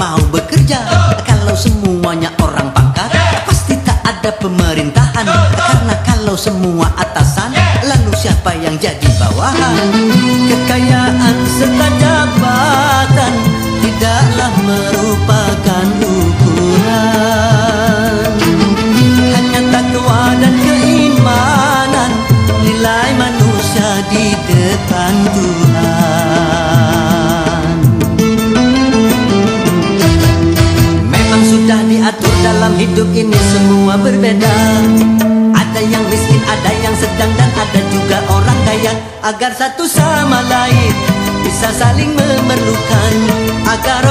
mau bekerja. Kalau semuanya orang pangkat, pasti tak ada pemerintahan. Karena kalau semua atasan, lalu siapa yang jadi bawahan? Kekayaan serta jabatan tidaklah merupakan ukuran. Hanya takwa dan keimanan, nilai manusia di depan Tuhan. Memang sudah diatur dalam hidup ini semua berbeda. Ada yang miskin, ada yang sedang, dan ada juga orang kaya. Agar satu sama lain bisa saling memerlukan, agar